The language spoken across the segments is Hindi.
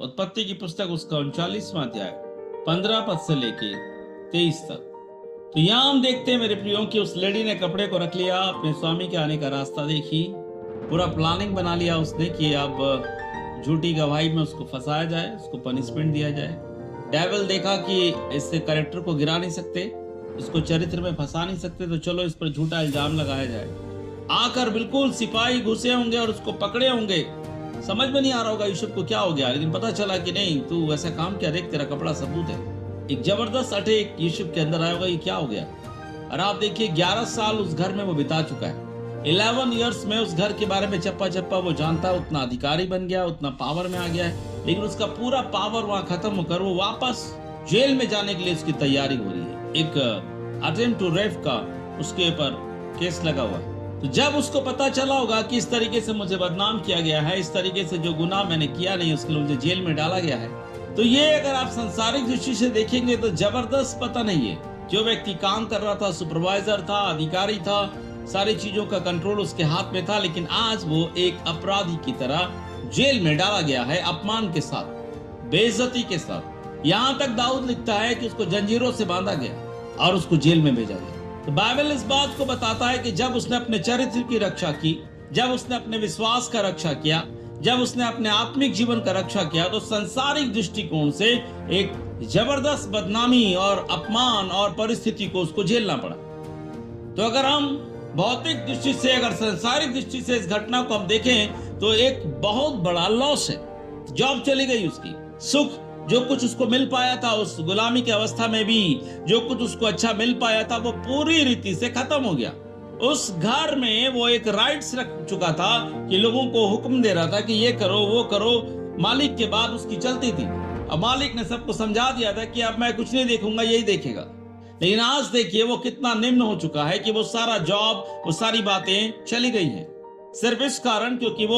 उत्पत्ति की पुस्तक उसका 39वां अध्याय 15 पद से लेके 23 तक। तो यहाँ हम देखते हैं मेरे प्रियो कि उस लेडी ने कपड़े को रख लिया, अपने स्वामी के आने का रास्ता देखी, पूरा प्लानिंग बना लिया उसने कि अब झूठी गवाही में उसको फंसाया जाए, उसको पनिशमेंट दिया जाए। डेविल देखा कि इससे कैरेक्टर को गिरा नहीं सकते, इसको चरित्र में फंसा नहीं सकते, तो चलो इस पर झूठा इल्जाम लगाया जाए। आकर बिल्कुल सिपाही घुसे होंगे और उसको पकड़े होंगे। समझ में नहीं आ रहा होगा यूसुफ को क्या हो गया, लेकिन पता चला कि नहीं तू ऐसा काम क्या, देख तेरा कपड़ा सबूत है। एक जबरदस्त अटैक यूसुफ के अंदर आया होगा, ये क्या हो गया। और आप देखिए 11 साल उस घर में वो बिता चुका है। 11 इयर्स में उस घर के बारे में चप्पा चप्पा वो जानता है, उतना अधिकारी बन गया, उतना पावर में आ गया है, लेकिन उसका पूरा पावर वहां खत्म होकर वो वापस जेल में जाने के लिए उसकी तैयारी हो रही है। एक अटेम्प्ट टू रेप का उसके ऊपर केस लगा हुआ है। तो जब उसको पता चला होगा कि इस तरीके से मुझे बदनाम किया गया है, इस तरीके से जो गुनाह मैंने किया नहीं उसके लिए मुझे जेल में डाला गया है, तो ये अगर आप संसारिक दृष्टि से देखेंगे तो जबरदस्त पता नहीं है। जो व्यक्ति काम कर रहा था, सुपरवाइजर था, अधिकारी था, सारी चीजों का कंट्रोल उसके हाथ में था, लेकिन आज वो एक अपराधी की तरह जेल में डाला गया है, अपमान के साथ, बेइज्जती के साथ। यहां तक दाऊद लिखता है कि उसको जंजीरों से बांधा गया और उसको जेल में भेजा गया। तो बाइबल इस बात को बताता है कि जब उसने अपने चरित्र की रक्षा की, जब उसने अपने विश्वास का रक्षा किया, जब उसने अपने आत्मिक जीवन का रक्षा किया, तो संसारिक दृष्टिकोण से एक जबरदस्त बदनामी और अपमान और परिस्थिति को उसको झेलना पड़ा। तो अगर हम भौतिक दृष्टि से, अगर संसारिक दृष्टि से इस घटना को हम देखें तो एक बहुत बड़ा लॉस है। जॉब चली गई उसकी, सुख जो कुछ उसको मिल पाया था उस गुलामी की अवस्था में भी, जो कुछ उसको अच्छा मिल पाया था वो पूरी रीति से खत्म हो गया। उस घर में वो एक राइट्स रख चुका था कि लोगों को हुक्म दे रहा था कि ये करो वो करो, मालिक के बाद उसकी चलती थी। अब मालिक ने सबको समझा दिया था कि अब मैं कुछ नहीं देखूंगा, यही देखेगा। लेकिन आज देखिए वो कितना निम्न हो चुका है कि वो सारा जॉब, वो सारी बातें चली गई हैं, सिर्फ इस कारण क्योंकि वो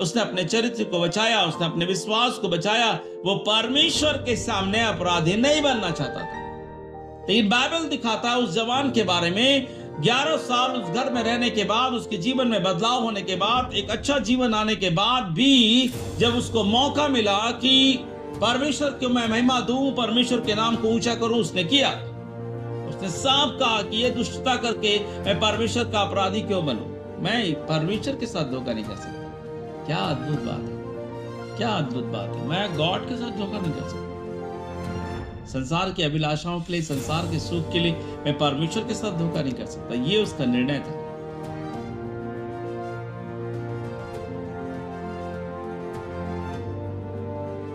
उसने अपने चरित्र को बचाया, उसने अपने विश्वास को बचाया। वो परमेश्वर के सामने अपराधी नहीं बनना चाहता था। लेकिन बाइबल दिखाता है उस जवान के बारे में, 11 साल उस घर में रहने के बाद, उसके जीवन में बदलाव होने के बाद, एक अच्छा जीवन आने के बाद भी जब उसको मौका मिला कि परमेश्वर को मैं महिमा दूं, परमेश्वर के नाम को ऊंचा करूं, उसने किया। उसने साफ कहा कि ये दुष्टता करके मैं परमेश्वर का अपराधी क्यों बनूं, मैं परमेश्वर के साथ धोखा नहीं कर सकता। क्या अद्भुत बात है, क्या अद्भुत बात है। मैं गॉड के साथ धोखा नहीं कर सकता। संसार की अभिलाषाओं के लिए, संसार के सुख के लिए मैं परमेश्वर के साथ धोखा नहीं कर सकता। ये उसका निर्णय था।